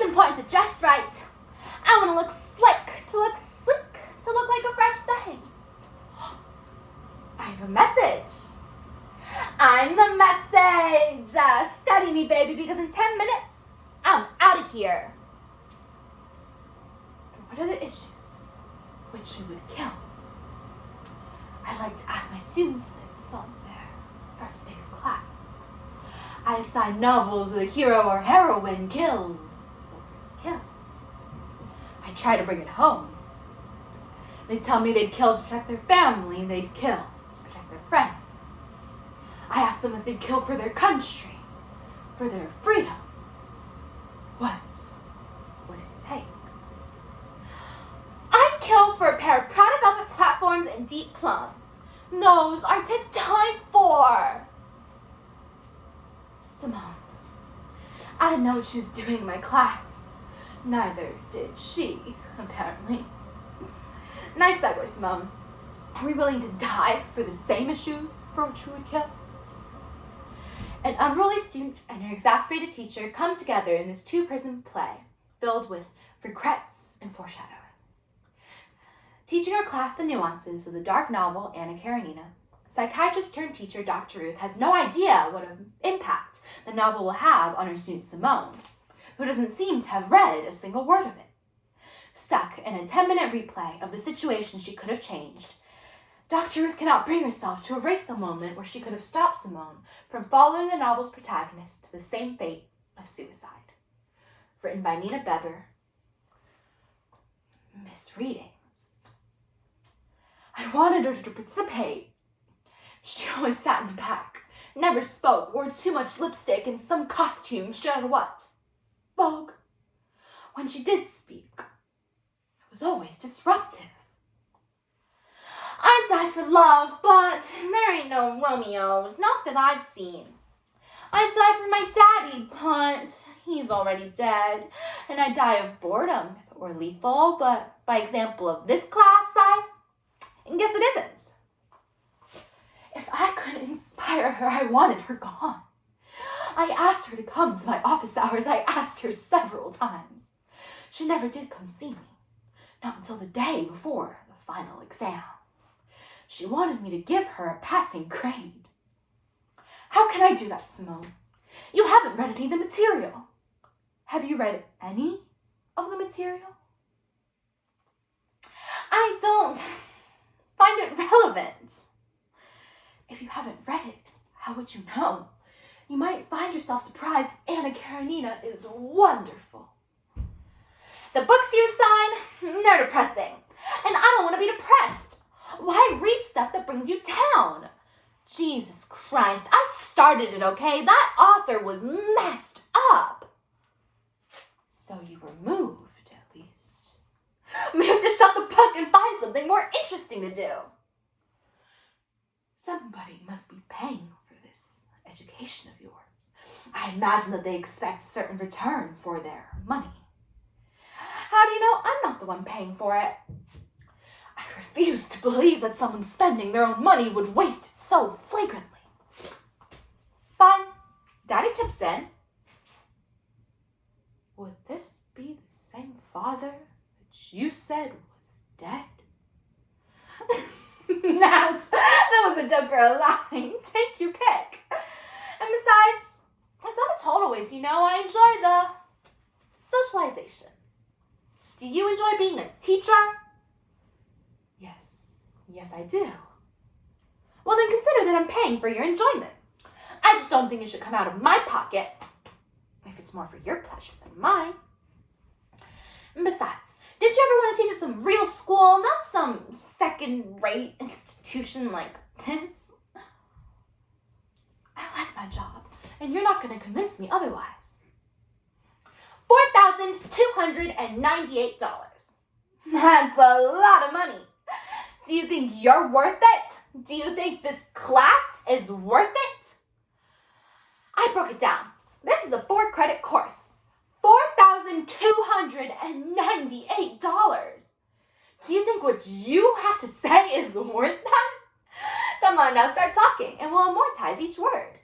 important to dress right. I want to look slick, to look sleek, to look like a fresh thing. I have a message. I'm the message. Study me, baby, because in 10 minutes, I'm out of here. But what are the issues which we would kill? I like to ask my students this on their first day of class. I assign novels where the hero or heroine kills or is killed. I try to bring it home. They tell me they'd kill to protect their family, and they'd kill to protect their friends. I ask them if they'd kill for their country, for their freedom. What would it take? I'd kill for a pair of Prada velvet platforms and deep plum. Those are to die for. Simone, I didn't know what she was doing in my class. Neither did she, apparently. Nice segue, Simone. Are we willing to die for the same issues for which we would kill? An unruly student and her exasperated teacher come together in this two-person play filled with regrets and foreshadowing. Teaching her class the nuances of the dark novel Anna Karenina, psychiatrist-turned-teacher Dr. Ruth has no idea what an impact the novel will have on her student Simone, who doesn't seem to have read a single word of it. Stuck in a 10-minute replay of the situation she could have changed, Dr. Ruth cannot bring herself to erase the moment where she could have stopped Simone from following the novel's protagonist to the same fate of suicide. Written by Neena Beber. Misreadings. I wanted her to participate. She always sat in the back, never spoke, wore too much lipstick and some costume, showed what? Vogue. When she did speak, it was always disruptive. I'd die for love, but there ain't no Romeos, not that I've seen. I'd die for my daddy, but he's already dead. And I'd die of boredom if it were lethal, but by example of this class, I guess it isn't. If I couldn't inspire her, I wanted her gone. I asked her to come to my office hours. I asked her several times. She never did come see me, not until the day before the final exam. She wanted me to give her a passing grade. How can I do that, Simone? You haven't read any of the material. Have you read any of the material? I don't find it relevant. If you haven't read it, how would you know? You might find yourself surprised Anna Karenina is wonderful. The books you assign, they're depressing. And I don't want to be depressed. Why read stuff that brings you down? Jesus Christ, I started it, okay? That author was messed up. So you were moved, at least. We have to shut the book and find something more interesting to do. Somebody must be paying for this education of yours. I imagine that they expect a certain return for their money. How do you know I'm not the one paying for it? I refuse to believe that someone spending their own money would waste it so flagrantly. Fine, Daddy chips in. Would this be the same father that you said was dead? That was a joke or a line. Take your pick. And besides, it's not a total waste, you know. I enjoy the socialization. Do you enjoy being a teacher? Yes, I do. Well, then consider that I'm paying for your enjoyment. I just don't think it should come out of my pocket if it's more for your pleasure than mine. And besides, did you ever want to teach at some real school, not some second-rate institution like this? I like my job, and you're not going to convince me otherwise. $4,298. That's a lot of money. Do you think you're worth it? Do you think this class is worth it? I broke it down. This is a 4-credit course. $4,298. Do you think what you have to say is worth that? Come on now, start talking, and we'll amortize each word.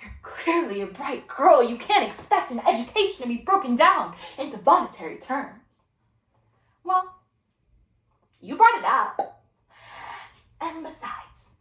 You're clearly a bright girl. You can't expect an education to be broken down into monetary terms. Well, you brought it up. And besides,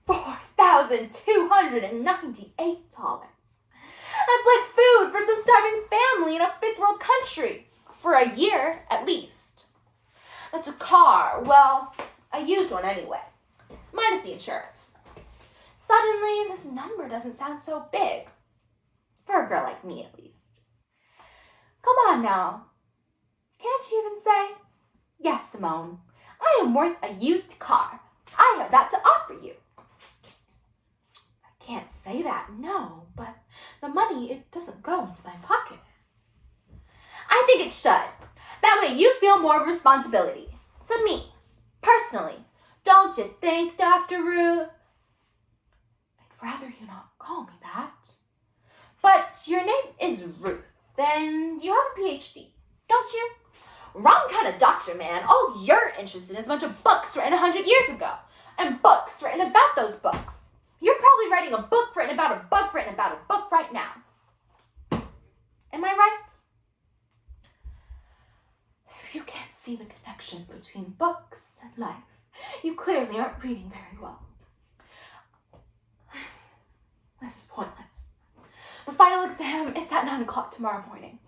$4,298. That's like food for some starving family in a fifth-world country. For a year, at least. That's a car. Well, a used one anyway. Minus the insurance. Suddenly, this number doesn't sound so big. For a girl like me, at least. Come on now. Can't you even say, yes, Simone, I am worth a used car. I have that to offer you. I can't say that, no, but the money, it doesn't go into my pocket. I think it should. That way you feel more responsibility. To me, personally. Don't you think, Dr. Ruth? I'd rather you not call me that. But your name is Ruth, and you have a PhD, don't you? Wrong kind of doctor, man. All you're interested in is a bunch of books written 100 years ago. And books written about those books. You're probably writing a book written about a book written about a book right now. Am I right? If you can't see the connection between books and life, you clearly aren't reading very well. This is pointless. The final exam, it's at 9 o'clock tomorrow morning.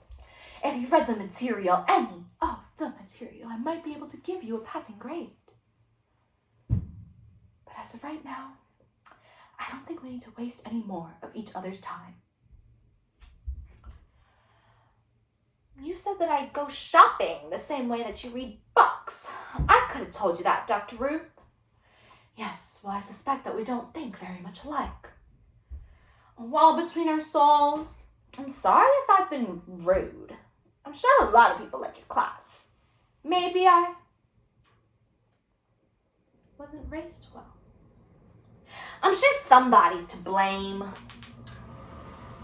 If you've read the material, any of the material, I might be able to give you a passing grade. But as of right now, I don't think we need to waste any more of each other's time. You said that I go shopping the same way that you read books. I could have told you that, Dr. Ruth. Yes, well, I suspect that we don't think very much alike. Well, between our souls, I'm sorry if I've been rude. I'm sure a lot of people like your class. Maybe I wasn't raised well. I'm sure somebody's to blame.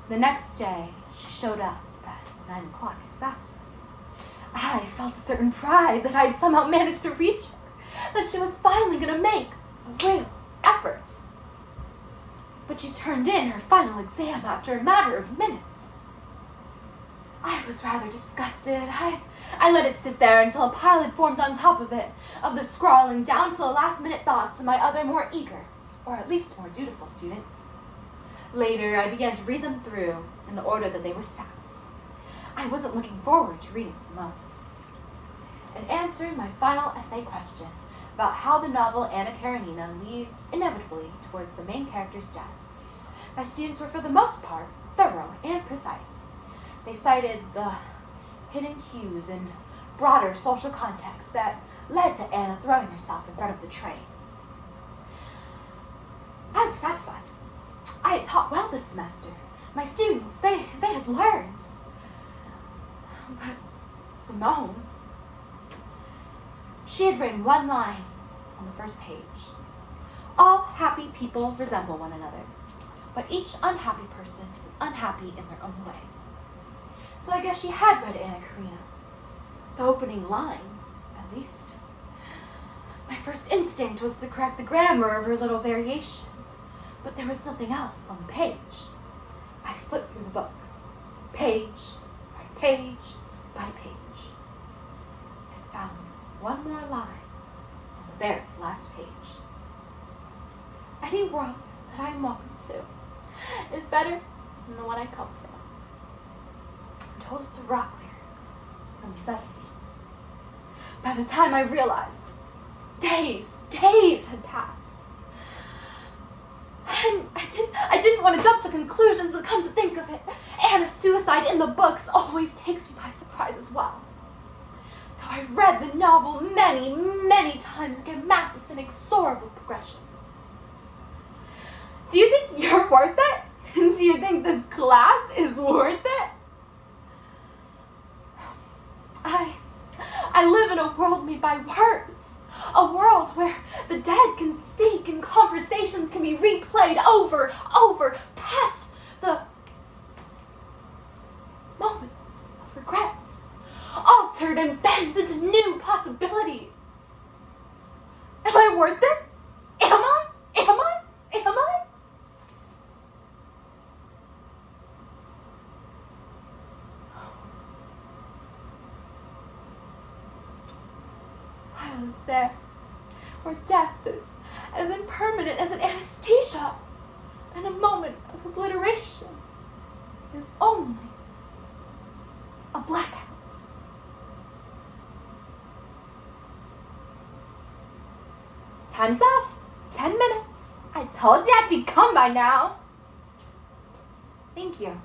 The next day, she showed up at 9 o'clock exactly. I felt a certain pride that I'd somehow managed to reach her, that she was finally going to make a real effort. But she turned in her final exam after a matter of minutes. I was rather disgusted. I let it sit there until a pile had formed on top of it, of the scrawling down to the last-minute thoughts of my other more eager, or at least more dutiful students. Later, I began to read them through in the order that they were stacked. I wasn't looking forward to reading Simone's. And answering my final essay question about how the novel Anna Karenina leads inevitably towards the main character's death, my students were for the most part thorough and precise. They cited the hidden cues and broader social context that led to Anna throwing herself in front of the train. I was satisfied. I had taught well this semester. My students, they had learned. But Simone, she had written one line on the first page. All happy people resemble one another, but each unhappy person is unhappy in their own way. So I guess she had read Anna Karenina. The opening line, at least. My first instinct was to correct the grammar of her little variation, but there was nothing else on the page. I flipped through the book, page by page by page, and found one more line on the very last page. Any world that I am welcome to is better than the one I come from. I'm told it's a rock lyric from the 70s. By the time I realized, days had passed. And I didn't want to jump to conclusions, but come to think of it, Anna's suicide in the books always takes me by surprise as well. Though I've read the novel many, many times and can map its inexorable progression. Do you think you're worth it? Do you think this class is worth it? I live in a world made by words. A world where the dead can speak and conversations can be replayed over, past the moments of regret, altered and bent into new possibilities. Am I worth it? Am I? there, where death is as impermanent as an anesthesia, and a moment of obliteration is only a blackout. Time's up. 10 minutes. I told you I'd be come by now. Thank you.